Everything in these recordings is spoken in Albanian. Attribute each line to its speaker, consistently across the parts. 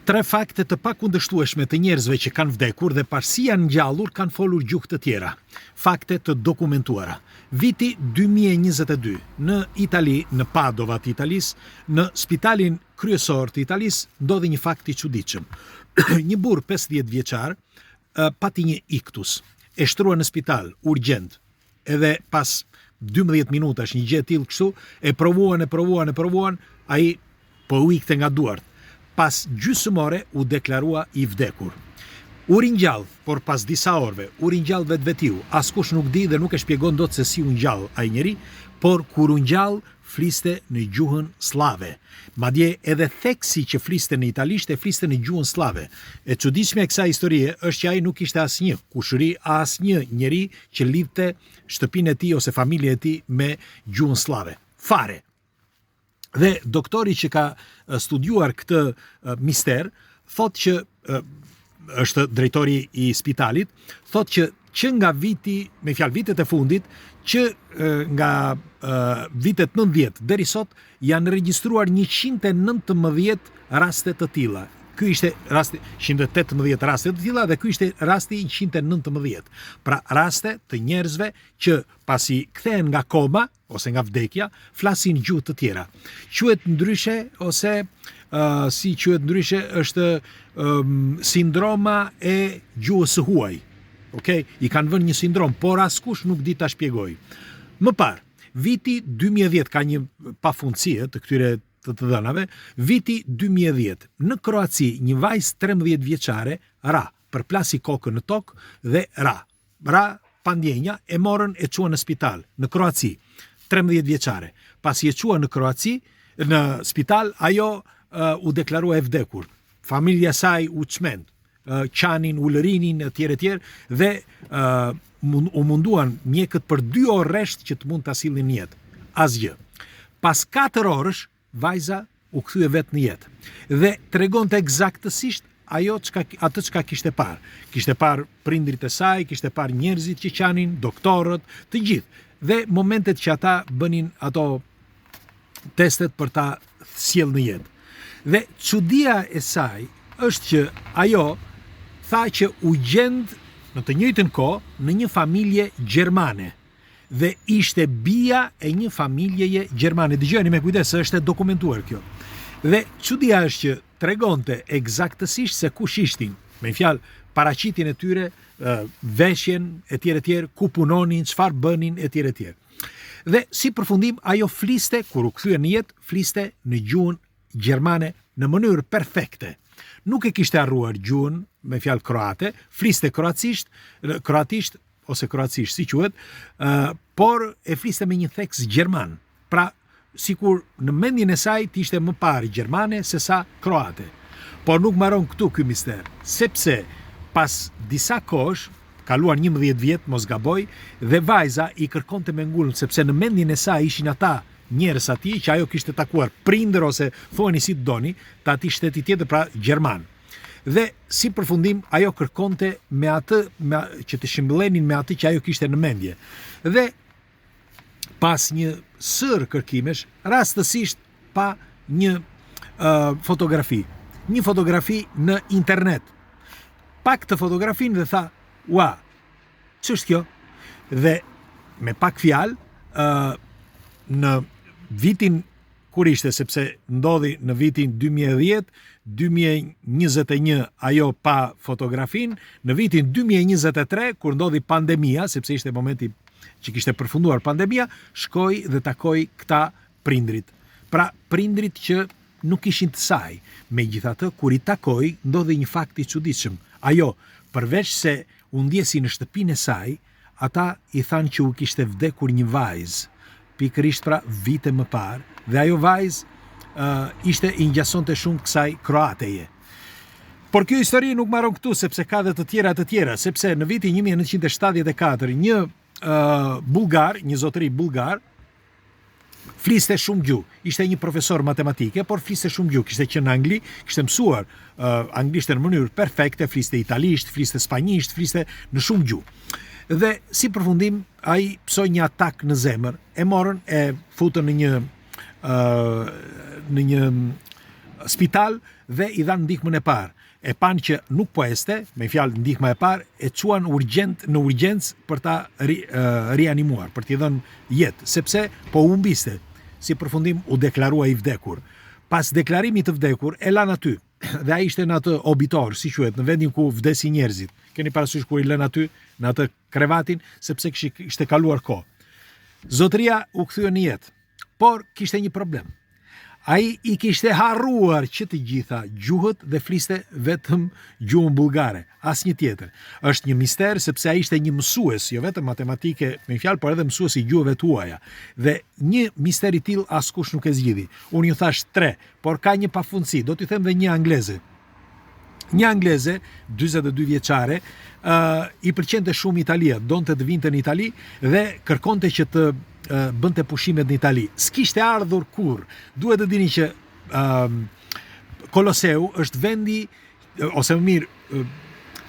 Speaker 1: 3 fakte të pakundërshtueshme të njerëzve që kanë vdekur dhe parësia ngjallur kanë folur gjuhë të tjera. Fakte të dokumentuara. Viti 2022, në Itali, në Padova të Italisë, në spitalin kryesor të Italisë, ndodhi një fakt i çuditshëm. Një burr 50 vjeçar pati një iktus. E shtrua në spital urgjent. Edhe pas 12 minutash, një gjë e tillë kështu, e provuan, ai po u ikte nga duart. Pas gjysmore u deklarua i vdekur. U ringjall, por pas disa orëve, u ringjall vetvetiu. Askush nuk di dhe nuk e shpjegon dot se si u ngjall ai njeri, por kur u ngjall fliste në gjuhën slave. Madje edhe theksi që fliste në italisht e fliste në gjuhën slave. E çuditshme e kësaj historie është që ai nuk ishte asnjë kushëri, asnjë njeri që lidhte shtëpinë e tij ose familjen e tij me gjuhën slave. Fare. Dhe doktori që ka studiuar këtë mister, thot që është drejtori i spitalit, thot që nga viti, me fjalë vitet e fundit, që nga vitet 90 deri sot janë regjistruar 119 raste të tilla. Ky ishte rasti 118 raste të tilla dhe ky ishte rasti 119. Pra raste të njerëzve që pasi kthehen nga koma ose nga vdekja, flasin gjuhë të tjera. Quhet ndryshe ose si quhet ndryshe është sindroma e gjuhës së huaj. Okej, I kanë vënë një sindrom, por askush nuk di ta shpjegoj. Më parë, viti 2010 ka një pafundësi të këtyre të dhënave, viti 2010, në Kroaci, një vajzë 13 vjeçare ra, përplasi kokën në tokë dhe ra pandjenja, e morën e çuan në spital, në Kroaci, 13 vjeçare. Pasi e çuan në Kroaci, në spital, ajo u deklarua e vdekur. Familja saj u çmend, qanin, ulërinin, etj. Dhe u munduan mjekët për 2 orë rresht që të mund ta sillnin jetë. Asgjë. Pas 4 orësh, vajza u kthye vetë në jetë. Dhe tregonte eksaktësisht atë çka kishte parë. Kishte parë prindrit e saj, kishte parë njerëzit që qanin, doktorët, të gjithë. Dhe momentet që ata bënin ato testet për ta sjellë në jetë. Dhe çudia e saj është që ajo tha që u gjend në të njëjtën kohë në një familje gjermane. Dhe ishte bia e një familjeje gjermane. Dëgjoni me kujdes, është e dokumentuar kjo. Dhe çudia është që tregonte eksaktësisht se kush ishin. Me fjalë, paraqitjen e tyre, veshjen, etj, ku punonin, çfarë bënin, etj. Dhe si përfundim, ajo fliste, kur u kthye në jetë, fliste në gjuhën gjermane në mënyrë perfekte. Nuk e kishte harruar gjuhën, me fjalë kroate, fliste kroatisht ose kroacisht, si quhet, por e fliste me një theks gjerman. Pra, sikur në mendjen e saj ishte më parë gjermane se sa kroate. Por nuk mbaron këtu ky mister, sepse pas disa kohësh, kaluar 11 vjet, mos gaboj, dhe vajza i kërkonte me ngulm, sepse në mendjen e saj ishin ata njerëz aty që ajo kishte takuar prindër ose thuani si të doni, të atij shteti tjetër, pra gjerman. Dhe si përfundim ajo kërkonte me atë që të shëmbëllenin me atë që ajo kishte në mendje. Dhe pas një sër kërkimesh, rastësisht pa një fotografi. Një fotografi në internet. Pak të fotografin dhe tha, ua, ç'është kjo? Dhe me pak fjalë, në vitin kur ishte, sepse ndodhi në vitin 2010, 2021 ajo pa fotografin, në vitin 2023, kur ndodhi pandemia, sepse ishte momenti që kishte përfunduar pandemia, shkoi dhe takoi këta prindrit. Pra, prindrit që nuk ishin të saj. Megjithatë, kur i takoi, ndodhi një fakt i çuditshëm. Ajo, përveç se u ndjesi në shtëpinë e saj, ata i thanë që u kishte vdekur një vajzë, pikërisht pra vite më parë, dhe ajo vajzë ishte i ngjasonte shumë kësaj kroateje. Por kjo histori nuk mbaron këtu, sepse ka dhe të tjera, sepse në vitin 1974 një bulgar, një zotëri bulgar, fliste shumë gjuhë. Ishte një profesor matematike, por fliste shumë gjuhë. Kishte qenë në Angli, kishte mësuar anglisht në mënyrë perfekte, fliste italisht, fliste spanjisht, fliste në shumë gjuhë. Dhe si përfundim, ai psoi një atak në zemër, e morën, e futën në një spital dhe i dhanë ndihmën e parë. E panë që nuk po este, me fjalë ndihma e parë, e quan në urgjencë për ta rianimuar, për t'i dhënë jetë, sepse po humbiste. Si përfundim u deklarua i vdekur. Pas deklarimit të vdekur, e lanë aty. Dhe ai ishte në atë obitor, si quhet, në vendin ku vdesin njerëzit. Keni parasysh kur i lënë aty, në atë krevatin, sepse kishte kaluar kohë. Zotëria u kthye në jetë, por kishte një problem. Ai i kishte harruar që të gjitha gjuhët dhe fliste vetëm gjuhën bullgare, asnjë tjetër. Është një mister sepse ai ishte një mësues, jo vetëm matematike, me fjalë, por edhe mësues i gjuhëve tuaja. Dhe një mister i tillë askush nuk e zgjidhi. Unë ju thash 3, por ka një pafundësi. Do t'ju them dhe një angleze. Një angleze, 42 vjeçare, i pëlqente shumë Italia, donte të vinte në Itali dhe kërkonte që të bënte pushimet në Itali. S'kishte ardhur kur. Duhet të dini që Kolosseu është vendi, ose më mirë,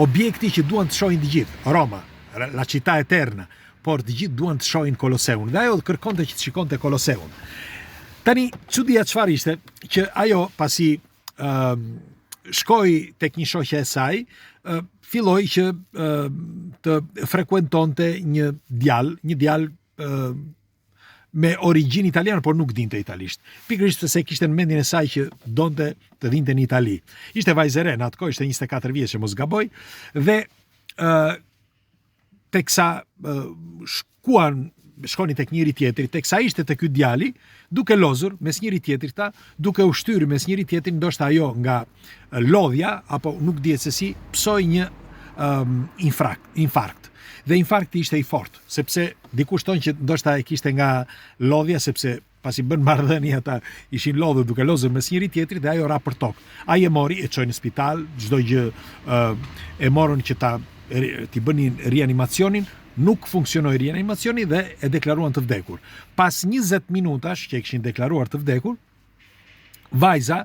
Speaker 1: objekti që duan të shohin të gjithë. Roma, la città eterna, por të gjithë duan të shohin Kolosseun. Dhe ajo kërkonte që të shikonte Kolosseun. Tani, çudia çfarë ishte? Që ajo pasi shkoi tek një shoqe e saj, filloi që të frekuentonte një djalë me origjinë italiane, por nuk dinte italisht. Pikërisht se kishte në mendjen e saj që donte të vinte në Itali. Ishte vajzë e re, në atë kohë ishte 24 vjeçë, mos gaboj, dhe teksa shkoni tek njëri tjetri, teksa ishte te ky djali, duke lozur mes njëri tjetrit ta, duke u shtyr mes njëri tjetrit, ndoshta ajo nga lodhja apo nuk dihet se si, psoi një infarkt. Dhe infarkti ishte i fortë, sepse dikush thonë që ndoshta e kishte nga lodhja, sepse pasi bën marrëdhënie ata ishin lodhur duke lozur mes njëri tjetrit dhe ajo ra për tokë. Ai e mori, e çoi në spital, çdo gjë e morën që t'i bënin rianimacionin. Nuk funksionoi rianimacioni dhe e deklaruan të vdekur. Pas 20 minutash që e kishin deklaruar të vdekur, vajza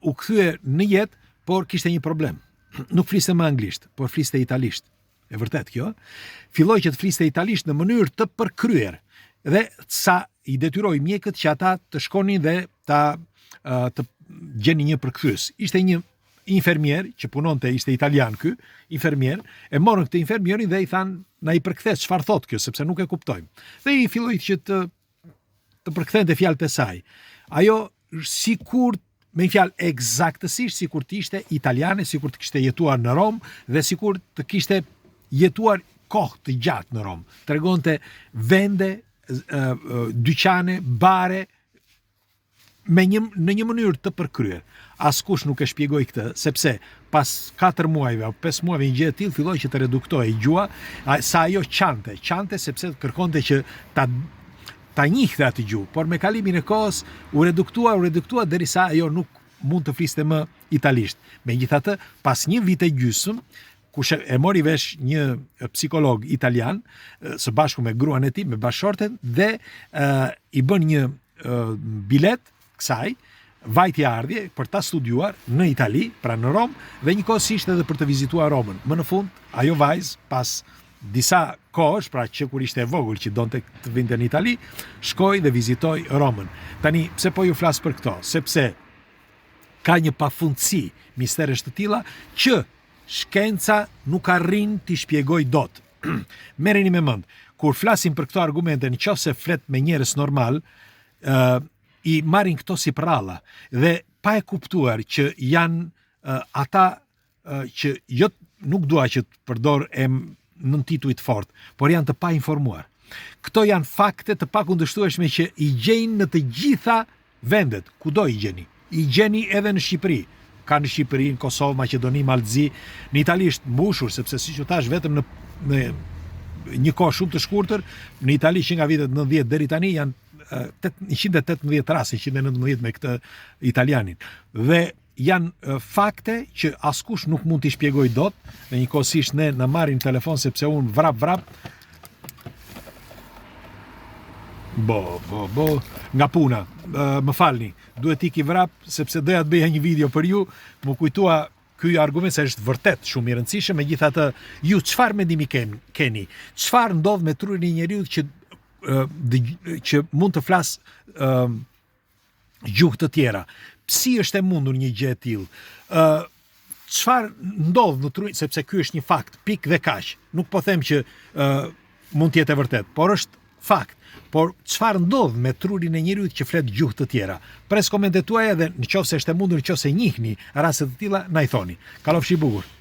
Speaker 1: u kthye në jetë, por kishte një problem. Nuk fliste më anglisht, por fliste italisht. E vërtet kjo? Filloi që të fliste italisht në mënyrë të përkryer dhe sa i detyroi mjekët që ata të shkonin dhe të gjenin një përkthyes. Ishte një infermier që punonte, ishte italian ky, infermier, e morën këtë infermierin dhe i thanë na i përkthes çfarë thot kjo, sepse nuk e kuptojmë. Dhe i filloi që të përkthente fjalët e saj. Ajo sikur me fjalë eksaktësisht sikur të ishte italiane, sikur të kishte jetuar në Rom dhe sikur të kishte jetuar kohë të gjatë në Rom. Tregonte vende, dyqane, bare në një mënyrë të përkryer. Askush nuk e shpjegoi këtë, sepse pas 4 muajve apo 5 muajve një gjë e tillë filloi që të reduktohej gjua, sa ajo qante sepse kërkonte që ta njihte atë gjuhë, por me kalimin e kohës u reduktua derisa ajo nuk mund të fliste më italisht. Megjithatë, pas një vit e gjysmë, kush e mori vesh një psikolog italian, së bashku me gruan e tij, me bashkëshorten, dhe i bën një bilet kësaj vajtje ardhje për ta studiuar në Itali, pra në Rom, dhe njëkohësisht edhe për të vizituar Romën. Më në fund, ajo vajzë pas disa kohësh, pra që kur ishte e vogël që donte të vinte në Itali, shkoi dhe vizitoi Romën. Tani, pse po ju flas për këto? Sepse ka një pafundësi misteresh të tilla që shkenca nuk arrin t'i shpjegoj dot. Merreni me mend, kur flasim për këto argumente, nëse flet me njerëz normal, i marrin këto si pralla dhe pa e kuptuar që janë ata që jo nuk dua që të përdor nën tituj të fortë, por janë të pa informuar. Këto janë fakte të pakundërshtueshme që i gjejnë në të gjitha vendet, kudo i gjeni. I gjeni edhe në Shqipëri. Ka në Shqipëri, në Kosovë, Maqedoni, Mallzi, në Itali është mbushur, sepse siç u thash vetëm në një kohë shumë të shkurtër, në Itali që nga vitet 90 deri tani janë 118 raste, 119 me këtë italianin. Dhe janë fakte që askush nuk mund t'i shpjegoj dot, dhe njëkohësisht ne na marrin telefon sepse unë vrap nga puna. Më falni, duhet iki vrap sepse doja të bëja një video për ju, më kujtua ky argument se është vërtet shumë i rëndësishëm. Megjithatë, ju çfarë mendimi keni? Çfarë ndodh me trurin e njeriu që mund të flas gjuhë të tjera? si është e mundur një gjë e tillë? Çfarë ndodh në trurin, sepse ky është një fakt, pik dhe kaq. Nuk po them që mund të jetë e vërtet, por është fakt. Por çfarë ndodh me trurin e njeriut që flet gjuhë të tjera? Pres komentet tuaja dhe nëse është e mundur, nëse njihni raste të tilla, na i thoni. Kalofshi i bukur.